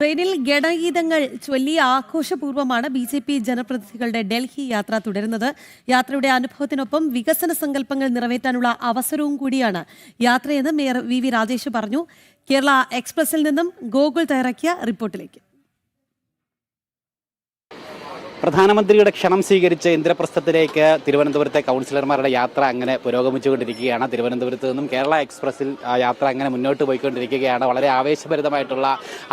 ട്രെയിനിൽ ഗണഗീതങ്ങൾ ചൊല്ലി ആഘോഷപൂർവ്വമാണ് ബി.ജെ.പി. ജനപ്രതിനിധികളുടെ ഡൽഹി യാത്ര തുടരുന്നത്. യാത്രയുടെ അനുഭവത്തിനൊപ്പം വികസന സങ്കല്പങ്ങൾ നിറവേറ്റാനുള്ള അവസരവും കൂടിയാണ് യാത്രയെന്ന് മേയർ വി രാജേഷ് പറഞ്ഞു. കേരള എക്സ്പ്രസിൽ നിന്നും ഗോകുൽ തയ്യാറാക്കിയ റിപ്പോർട്ടിലേക്ക്. പ്രധാനമന്ത്രിയുടെ ക്ഷണം സ്വീകരിച്ച് ഇന്ദ്രപ്രസ്ഥത്തിലേക്ക് തിരുവനന്തപുരത്തെ കൗൺസിലർമാരുടെ യാത്ര അങ്ങനെ പുരോഗമിച്ചുകൊണ്ടിരിക്കുകയാണ്. തിരുവനന്തപുരത്ത് നിന്നും കേരള എക്സ്പ്രസിൽ യാത്ര അങ്ങനെ മുന്നോട്ട് പോയിക്കൊണ്ടിരിക്കുകയാണ്. വളരെ ആവേശഭരിതമായിട്ടുള്ള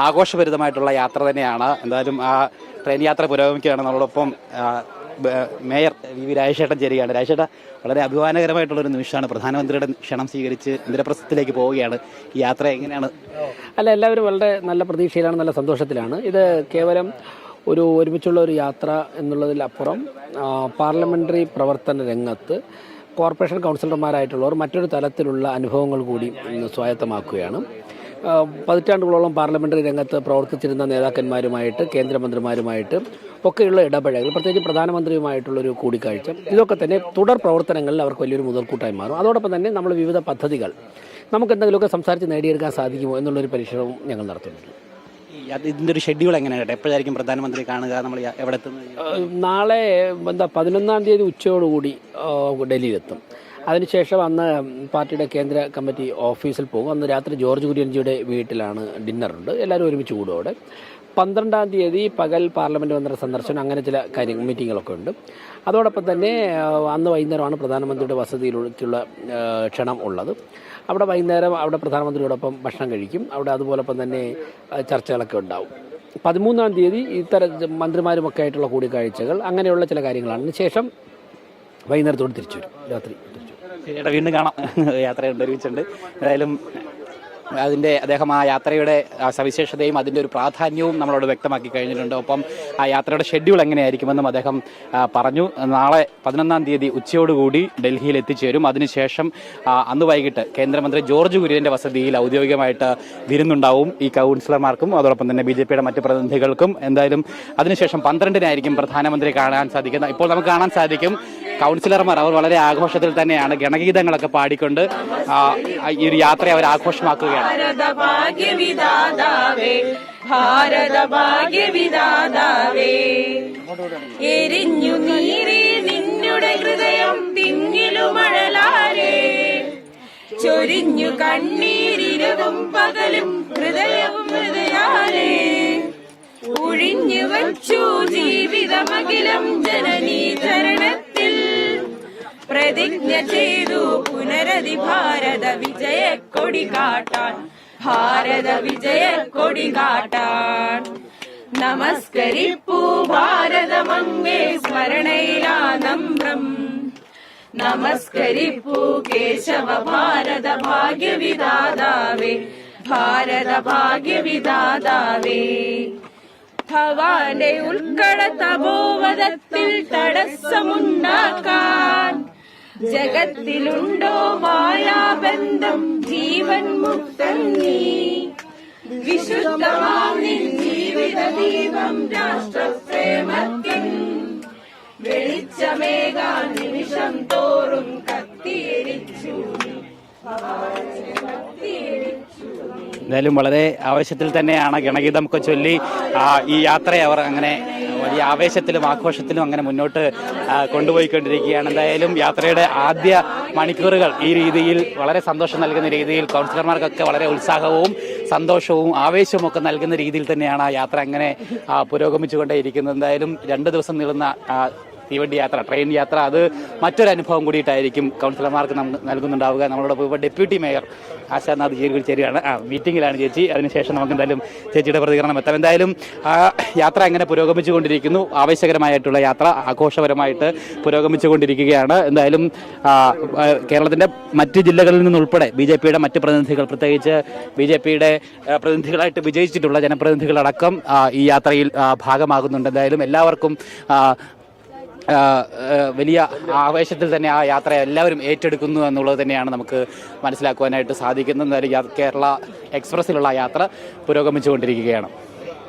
ആഘോഷഭരിതമായിട്ടുള്ള യാത്ര തന്നെയാണ്. എന്തായാലും ആ ട്രെയിൻ യാത്ര പുരോഗമിക്കുകയാണ്. നമ്മളോടൊപ്പം മേയർ വി രാജേഷേട്ടൻ ചേരുകയാണ്. രാജേഷേട്ട, വളരെ അഭിമാനകരമായിട്ടുള്ളൊരു നിമിഷമാണ്. പ്രധാനമന്ത്രിയുടെ ക്ഷണം സ്വീകരിച്ച് ഇന്ദ്രപ്രസ്ഥത്തിലേക്ക് പോവുകയാണ്. ഈ യാത്ര എങ്ങനെയാണ്? എല്ലാവരും വളരെ നല്ല പ്രതീക്ഷയിലാണ്, നല്ല സന്തോഷത്തിലാണ്. ഇത് കേവലം ഒരുമിച്ചുള്ള ഒരു യാത്ര എന്നുള്ളതിലപ്പുറം പാർലമെൻ്ററി പ്രവർത്തന രംഗത്ത് കോർപ്പറേഷൻ കൗൺസിലർമാരായിട്ടുള്ളവർ മറ്റൊരു തലത്തിലുള്ള അനുഭവങ്ങൾ കൂടി സ്വായത്തമാക്കുകയാണ്. പതിറ്റാണ്ടുകളോളം പാർലമെൻ്ററി രംഗത്ത് പ്രവർത്തിച്ചിരുന്ന നേതാക്കന്മാരുമായിട്ട്, കേന്ദ്രമന്ത്രിമാരുമായിട്ട് ഒക്കെയുള്ള ഇടപഴകൽ, പ്രത്യേകിച്ച് പ്രധാനമന്ത്രിയുമായിട്ടുള്ളൊരു കൂടിക്കാഴ്ച, ഇതൊക്കെ തന്നെ തുടർ പ്രവർത്തനങ്ങളിൽ അവർക്ക് വലിയൊരു മുതൽക്കൂട്ടായി മാറും. അതോടൊപ്പം തന്നെ നമ്മൾ വിവിധ പദ്ധതികൾ നമുക്ക് എന്തെങ്കിലുമൊക്കെ സംസാരിച്ച് നേടിയെടുക്കാൻ സാധിക്കുമോ എന്നുള്ളൊരു പരിശ്രമം ഞങ്ങൾ നടത്തുന്നുണ്ട്. ഇതിൻ്റെ ഒരു ഷെഡ്യൂൾ എങ്ങനെയാണ്? എപ്പോഴായിരിക്കും പ്രധാനമന്ത്രി കാണുക? നമ്മൾ എവിടെ എത്തുന്നത്? നാളെ 11-ാം തീയതി ഉച്ചയോടുകൂടി ഡൽഹിയിലെത്തും. അതിനുശേഷം അന്ന് പാർട്ടിയുടെ കേന്ദ്ര കമ്മിറ്റി ഓഫീസിൽ പോകും. അന്ന് രാത്രി ജോർജ് കുര്യൻജിയുടെ വീട്ടിലാണ് ഡിന്നറുണ്ട്. എല്ലാവരും ഒരുമിച്ച് കൂടും അവിടെ. 12-ാം തീയതി പകൽ പാർലമെൻറ്റ് മന്ദിര സന്ദർശനം, അങ്ങനെ ചില മീറ്റിങ്ങുകളൊക്കെ ഉണ്ട്. അതോടൊപ്പം തന്നെ അന്ന് വൈകുന്നേരമാണ് പ്രധാനമന്ത്രിയുടെ വസതിയിലുള്ള ക്ഷണം ഉള്ളത്. അവിടെ വൈകുന്നേരം അവിടെ പ്രധാനമന്ത്രിയോടൊപ്പം ഭക്ഷണം കഴിക്കും. അവിടെ അതുപോലൊപ്പം തന്നെ ചർച്ചകളൊക്കെ ഉണ്ടാവും. 13-ാം തീയതി ഇത്തരം മന്ത്രിമാരുമൊക്കെ ആയിട്ടുള്ള കൂടിക്കാഴ്ചകൾ, അങ്ങനെയുള്ള ചില കാര്യങ്ങളാണ്. ശേഷം വൈകുന്നേരത്തോട് തിരിച്ചു വരും, രാത്രി തിരിച്ചു വരും. വീണ്ടും കാണാം. യാത്രയുണ്ട്, ഒരുമിച്ചുണ്ട്. ഏതായാലും അദ്ദേഹം ആ യാത്രയുടെ സവിശേഷതയും അതിൻ്റെ ഒരു പ്രാധാന്യവും നമ്മളോട് വ്യക്തമാക്കി കഴിഞ്ഞിട്ടുണ്ട്. ഒപ്പം ആ യാത്രയുടെ ഷെഡ്യൂൾ എങ്ങനെയായിരിക്കുമെന്നും അദ്ദേഹം പറഞ്ഞു. നാളെ 11-ാം തീയതി ഉച്ചയോടുകൂടി ഡൽഹിയിൽ എത്തിച്ചേരും. അതിനുശേഷം അന്ന് വൈകിട്ട് കേന്ദ്രമന്ത്രി ജോർജ് കുര്യൻ്റെ വസതിയിൽ ഔദ്യോഗികമായിട്ട് വിരുന്നുണ്ടാവും ഈ കൗൺസിലർമാർക്കും അതോടൊപ്പം തന്നെ ബി.ജെ.പിയുടെ മറ്റ് പ്രതിനിധികൾക്കും. എന്തായാലും അതിനുശേഷം 12-നായിരിക്കും പ്രധാനമന്ത്രി കാണാൻ സാധിക്കുന്നത്. ഇപ്പോൾ നമുക്ക് കാണാൻ സാധിക്കും കൗൺസിലർമാർ അവർ വളരെ ആഘോഷത്തിൽ തന്നെയാണ്. ഗണഗീതങ്ങളൊക്കെ പാടിക്കൊണ്ട് ഈ ഒരു യാത്ര അവർ ആഘോഷമാക്കുകയാണ്. ഭാരത ഭാഗ്യവിധാതാവേ, ഭാരത ഭാഗ്യവിധാതാവേ, എരിഞ്ഞു നീറി നിന്നുടെ ഹൃദയം തിങ്ങിലുമഴലാരേ, ചൊരിഞ്ഞു കണ്ണീരിരവും പകലും ഹൃദയവും ഹൃദയാലേ, ഒഴിഞ്ഞു വച്ചു ജീവിതമഖിലം ജനനീ ചരണത്തിൽ, പ്രതിജ്ഞ ചെയ്തു പുനരധി ഭാരത വിജയക്കൊടി കാട്ടാൻ, ഭാരത വിജയക്കൊടി കാട്ടാൻ. നമസ്കരിപ്പൂ ഭാരതമങ്ങേ സ്മരണയിലാനമ്രം, നമസ്കരിപ്പൂ കേശവ ഭാരത ഭാഗ്യവിധാതാവേ, ഭാരത ഭാഗ്യവിധാതാവേ. ഭവാന്റെ ഉൾക്കട തപോവനത്തിൽ തടസ്സമുണ്ടാക്കാൻ ജഗത്തിലുണ്ടോ മായാബന്ധം, ജീവൻ മുക്തൻ നീ, വിശുദ്ധമാം നിൻ ജീവിത ദീപം രാഷ്ട്രപ്രേമത്തിൻ വെളിച്ചമേകാൻ നിമിഷം തോറും കത്തിയെരിച്ചു. എന്തായാലും വളരെ ആവേശത്തിൽ തന്നെയാണ് ഗണഗീതമൊക്കെ ചൊല്ലി ഈ യാത്രയെ അവർ അങ്ങനെ വലിയ ആവേശത്തിലും ആഘോഷത്തിലും അങ്ങനെ മുന്നോട്ട് കൊണ്ടുപോയിക്കൊണ്ടിരിക്കുകയാണ്. എന്തായാലും യാത്രയുടെ ആദ്യ മണിക്കൂറുകൾ ഈ രീതിയിൽ വളരെ സന്തോഷം നൽകുന്ന രീതിയിൽ കൗൺസിലർമാർക്കൊക്കെ വളരെ ഉത്സാഹവും സന്തോഷവും ആവേശവും ഒക്കെ നൽകുന്ന രീതിയിൽ തന്നെയാണ് ആ യാത്ര അങ്ങനെ പുരോഗമിച്ചുകൊണ്ടേയിരിക്കുന്നത്. എന്തായാലും 2 ദിവസം നീളുന്ന തീവണ്ടി യാത്ര, ട്രെയിൻ യാത്ര, അത് മറ്റൊരു അനുഭവം കൂടിയിട്ടായിരിക്കും കൗൺസിലർമാർക്ക് നൽകുന്നുണ്ടാവുക. നമ്മളോടൊപ്പം ഇപ്പോൾ ഡെപ്യൂട്ടി മേയർ ആശാനാഥ് ചേരുകയാണ്. മീറ്റിംഗിലാണ് ചേച്ചി. അതിനുശേഷം നമുക്ക് എന്തായാലും ചേച്ചിയുടെ പ്രതികരണം എത്താം. എന്തായാലും ആ യാത്ര അങ്ങനെ പുരോഗമിച്ചുകൊണ്ടിരിക്കുന്നു. ആവേശകരമായിട്ടുള്ള യാത്ര ആഘോഷപരമായിട്ട് പുരോഗമിച്ചുകൊണ്ടിരിക്കുകയാണ്. എന്തായാലും കേരളത്തിൻ്റെ മറ്റ് ജില്ലകളിൽ നിന്നുൾപ്പെടെ ബി.ജെ.പിയുടെ മറ്റ് പ്രതിനിധികൾ, പ്രത്യേകിച്ച് ബി.ജെ.പിയുടെ പ്രതിനിധികളായിട്ട് വിജയിച്ചിട്ടുള്ള ജനപ്രതിനിധികളടക്കം ഈ യാത്രയിൽ ഭാഗമാകുന്നുണ്ട്. എന്തായാലും എല്ലാവർക്കും വലിയ ആവേശത്തിൽ തന്നെ ആ യാത്ര എല്ലാവരും ഏറ്റെടുക്കുന്നു എന്നുള്ളത് തന്നെയാണ് നമുക്ക് മനസ്സിലാക്കുവാനായിട്ട് സാധിക്കുന്നത്. കേരള എക്സ്പ്രസ്സിലുള്ള യാത്ര പുരോഗമിച്ചുകൊണ്ടിരിക്കുകയാണ്.